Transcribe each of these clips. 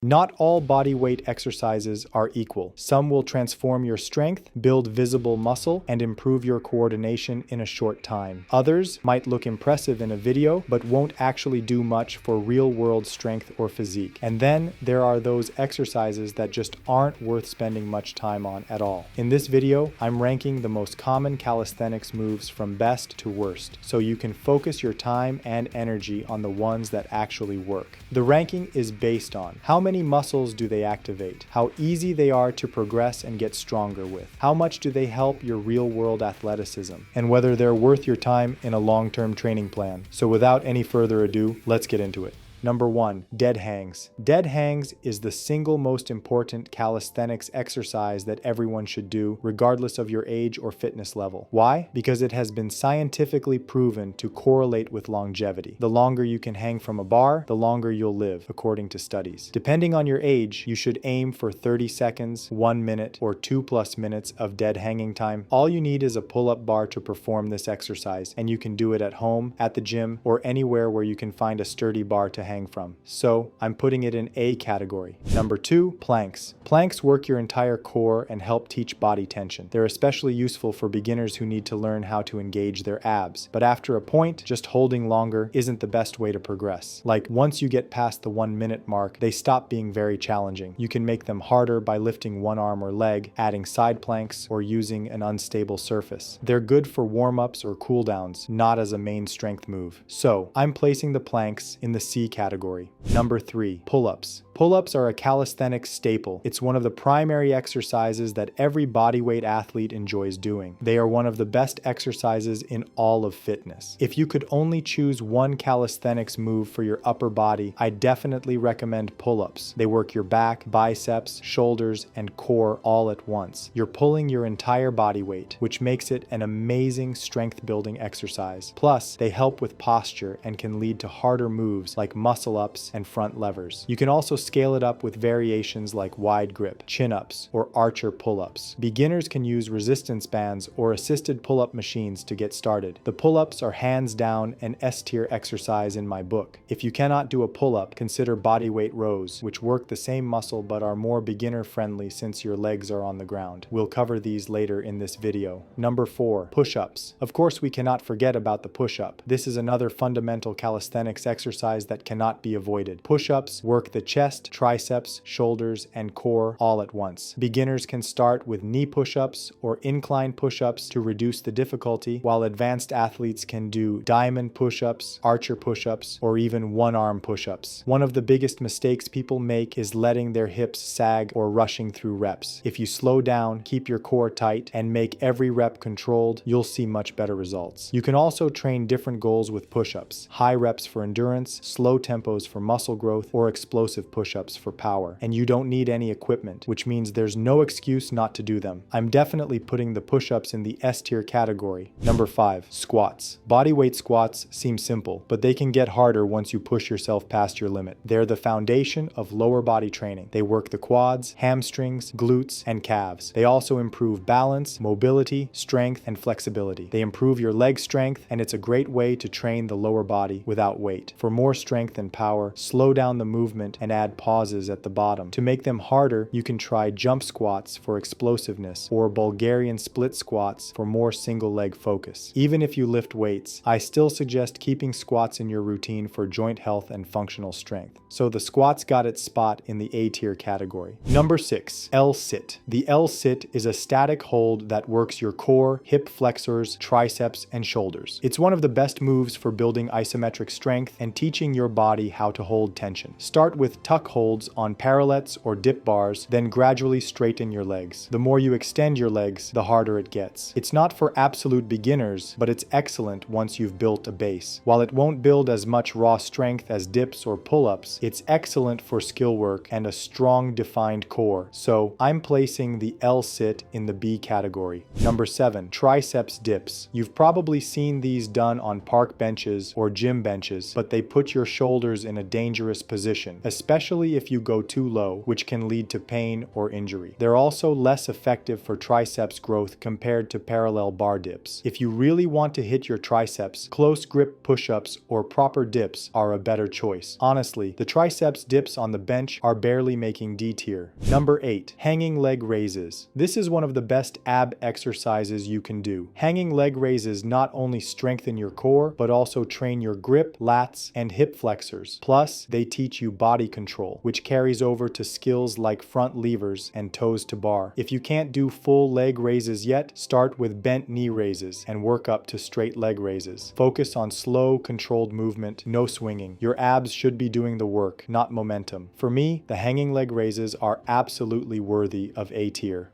Not all body weight exercises are equal. Some will transform your strength, build visible muscle, and improve your coordination in a short time. Others might look impressive in a video, but won't actually do much for real-world strength or physique. And then there are those exercises that just aren't worth spending much time on at all. In this video, I'm ranking the most common calisthenics moves from best to worst, so you can focus your time and energy on the ones that actually work. The ranking is based on how many muscles do they activate, how easy they are to progress and get stronger with, how much do they help your real-world athleticism, and whether they're worth your time in a long-term training plan. So without any further ado, let's get into it. Number 1, dead hangs. Dead hangs is the single most important calisthenics exercise that everyone should do, regardless of your age or fitness level. Why? Because it has been scientifically proven to correlate with longevity. The longer you can hang from a bar, the longer you'll live, according to studies. Depending on your age, you should aim for 30 seconds, 1 minute, or 2+ minutes of dead hanging time. All you need is a pull-up bar to perform this exercise, and you can do it at home, at the gym, or anywhere where you can find a sturdy bar to hang from. So I'm putting it in A category. Number 2, planks. Planks work your entire core and help teach body tension. They're especially useful for beginners who need to learn how to engage their abs. But after a point, just holding longer isn't the best way to progress. Like once you get past the 1 minute mark, they stop being very challenging. You can make them harder by lifting one arm or leg, adding side planks, or using an unstable surface. They're good for warm-ups or cool-downs, not as a main strength move. So I'm placing the planks in the C category. Number 3, pull-ups. Pull-ups are a calisthenics staple. It's one of the primary exercises that every bodyweight athlete enjoys doing. They are one of the best exercises in all of fitness. If you could only choose one calisthenics move for your upper body, I definitely recommend pull-ups. They work your back, biceps, shoulders, and core all at once. You're pulling your entire body weight, which makes it an amazing strength-building exercise. Plus, they help with posture and can lead to harder moves like muscle-ups and front levers. You can also scale it up with variations like wide grip, chin-ups, or archer pull-ups. Beginners can use resistance bands or assisted pull-up machines to get started. The pull-ups are hands down an S-tier exercise in my book. If you cannot do a pull-up, consider bodyweight rows, which work the same muscle but are more beginner-friendly since your legs are on the ground. We'll cover these later in this video. Number 4, push-ups. Of course, we cannot forget about the push-up. This is another fundamental calisthenics exercise that cannot be avoided. Push-ups work the chest, triceps, shoulders, and core all at once. Beginners can start with knee push-ups or incline push-ups to reduce the difficulty, while advanced athletes can do diamond push-ups, archer push-ups, or even one-arm push-ups. One of the biggest mistakes people make is letting their hips sag or rushing through reps. If you slow down, keep your core tight, and make every rep controlled, you'll see much better results. You can also train different goals with push-ups: high reps for endurance, slow tempos for muscle growth, or explosive push-ups for power. And you don't need any equipment, which means there's no excuse not to do them. I'm definitely putting the push-ups in the S-tier category. Number 5, squats. Bodyweight squats seem simple, but they can get harder once you push yourself past your limit. They're the foundation of lower body training. They work the quads, hamstrings, glutes, and calves. They also improve balance, mobility, strength, and flexibility. They improve your leg strength, and it's a great way to train the lower body without weight. For more strength and power, slow down the movement and add pauses at the bottom. To make them harder, you can try jump squats for explosiveness or Bulgarian split squats for more single leg focus. Even if you lift weights, I still suggest keeping squats in your routine for joint health and functional strength. So the squats got its spot in the A tier category. Number 6, L-sit. The L-sit is a static hold that works your core, hip flexors, triceps, and shoulders. It's one of the best moves for building isometric strength and teaching your body how to hold tension. Start with tuck holds on parallettes or dip bars, then gradually straighten your legs. The more you extend your legs, the harder it gets. It's not for absolute beginners, but it's excellent once you've built a base. While it won't build as much raw strength as dips or pull-ups, it's excellent for skill work and a strong defined core. So I'm placing the L-sit in the B category. Number 7, triceps dips. You've probably seen these done on park benches or gym benches, but they put your shoulders in a dangerous position, especially especially if you go too low, which can lead to pain or injury. They're also less effective for triceps growth compared to parallel bar dips. If you really want to hit your triceps, close grip push-ups or proper dips are a better choice. Honestly, the triceps dips on the bench are barely making D tier. Number 8. Hanging leg raises. This is one of the best ab exercises you can do. Hanging leg raises not only strengthen your core, but also train your grip, lats, and hip flexors. Plus, they teach you body control, which carries over to skills like front levers and toes to bar. If you can't do full leg raises yet, start with bent knee raises and work up to straight leg raises. Focus on slow, controlled movement, no swinging. Your abs should be doing the work, not momentum. For me, the hanging leg raises are absolutely worthy of A tier.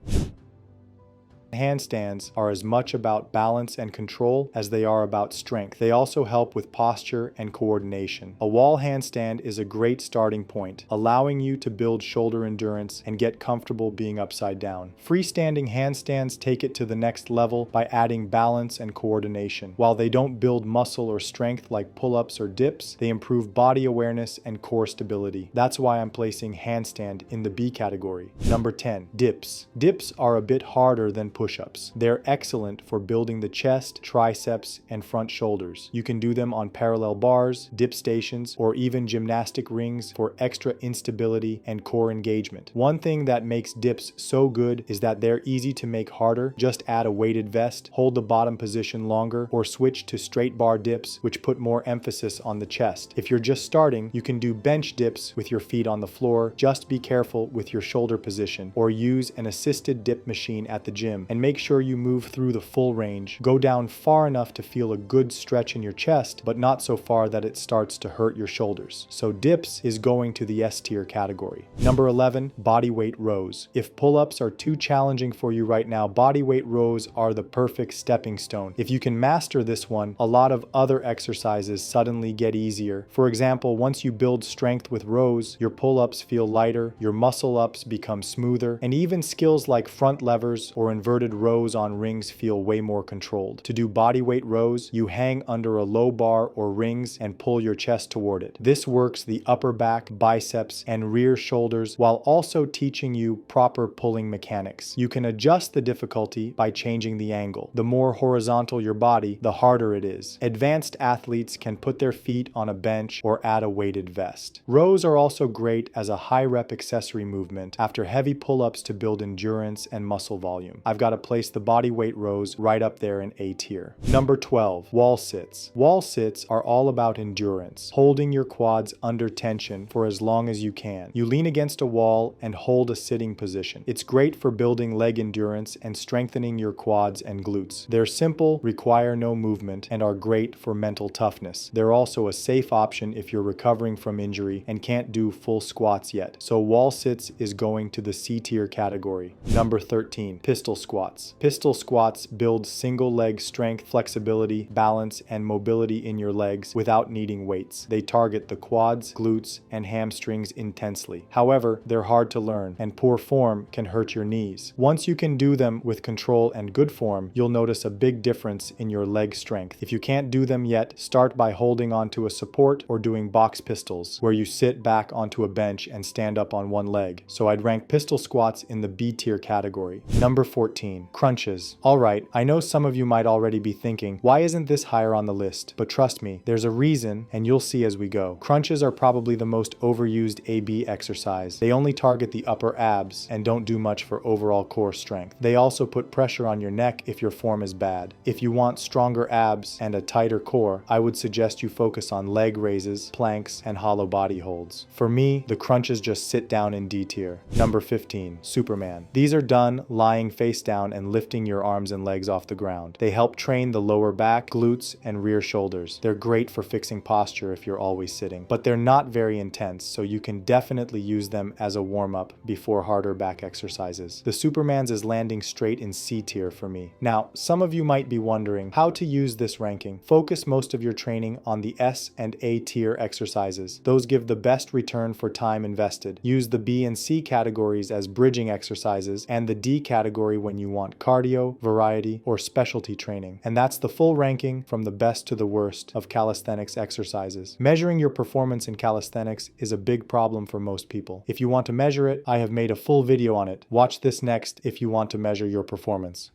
Handstands are as much about balance and control as they are about strength. They also help with posture and coordination. A wall handstand is a great starting point, allowing you to build shoulder endurance and get comfortable being upside down. Freestanding handstands take it to the next level by adding balance and coordination. While they don't build muscle or strength like pull-ups or dips, they improve body awareness and core stability. That's why I'm placing handstand in the B category. Number 10. Dips. Dips are a bit harder than push-ups. They're excellent for building the chest, triceps, and front shoulders. You can do them on parallel bars, dip stations, or even gymnastic rings for extra instability and core engagement. One thing that makes dips so good is that they're easy to make harder. Just add a weighted vest, hold the bottom position longer, or switch to straight bar dips, which put more emphasis on the chest. If you're just starting, you can do bench dips with your feet on the floor. Just be careful with your shoulder position, or use an assisted dip machine at the gym. And make sure you move through the full range. Go down far enough to feel a good stretch in your chest, but not so far that it starts to hurt your shoulders. So dips is going to the S tier category. Number 11, bodyweight rows. If pull-ups are too challenging for you right now, bodyweight rows are the perfect stepping stone. If you can master this one, a lot of other exercises suddenly get easier. For example, once you build strength with rows, your pull-ups feel lighter, your muscle-ups become smoother, and even skills like front levers or inverted rows on rings feel way more controlled. To do bodyweight rows, you hang under a low bar or rings and pull your chest toward it. This works the upper back, biceps, and rear shoulders while also teaching you proper pulling mechanics. You can adjust the difficulty by changing the angle. The more horizontal your body, the harder it is. Advanced athletes can put their feet on a bench or add a weighted vest. Rows are also great as a high rep accessory movement after heavy pull-ups to build endurance and muscle volume. I've got to place the bodyweight rows right up there in A tier. Number 12, wall sits. Wall sits are all about endurance, holding your quads under tension for as long as you can. You lean against a wall and hold a sitting position. It's great for building leg endurance and strengthening your quads and glutes. They're simple, require no movement, and are great for mental toughness. They're also a safe option if you're recovering from injury and can't do full squats yet. So wall sits is going to the C tier category. Number 13, pistol squats. Pistol squats build single leg strength, flexibility, balance, and mobility in your legs without needing weights. They target the quads, glutes, and hamstrings intensely. However, they're hard to learn, and poor form can hurt your knees. Once you can do them with control and good form, you'll notice a big difference in your leg strength. If you can't do them yet, start by holding onto a support or doing box pistols, where you sit back onto a bench and stand up on one leg. So I'd rank pistol squats in the B tier category. Number 14, crunches. Alright, I know some of you might already be thinking, why isn't this higher on the list? But trust me, there's a reason, and you'll see as we go. Crunches are probably the most overused AB exercise. They only target the upper abs and don't do much for overall core strength. They also put pressure on your neck if your form is bad. If you want stronger abs and a tighter core, I would suggest you focus on leg raises, planks, and hollow body holds. For me, the crunches just sit down in D tier. Number 15, Superman. These are done lying face down and lifting your arms and legs off the ground. They help train the lower back, glutes, and rear shoulders. They're great for fixing posture if you're always sitting, but they're not very intense, so you can definitely use them as a warm-up before harder back exercises. The Superman's is landing straight in C tier for me. Now, some of you might be wondering how to use this ranking. Focus most of your training on the S and A tier exercises. Those give the best return for time invested. Use the B and C categories as bridging exercises and the D category when you you want cardio, variety, or specialty training. And that's the full ranking from the best to the worst of calisthenics exercises. Measuring your performance in calisthenics is a big problem for most people. If you want to measure it, I have made a full video on it. Watch this next if you want to measure your performance.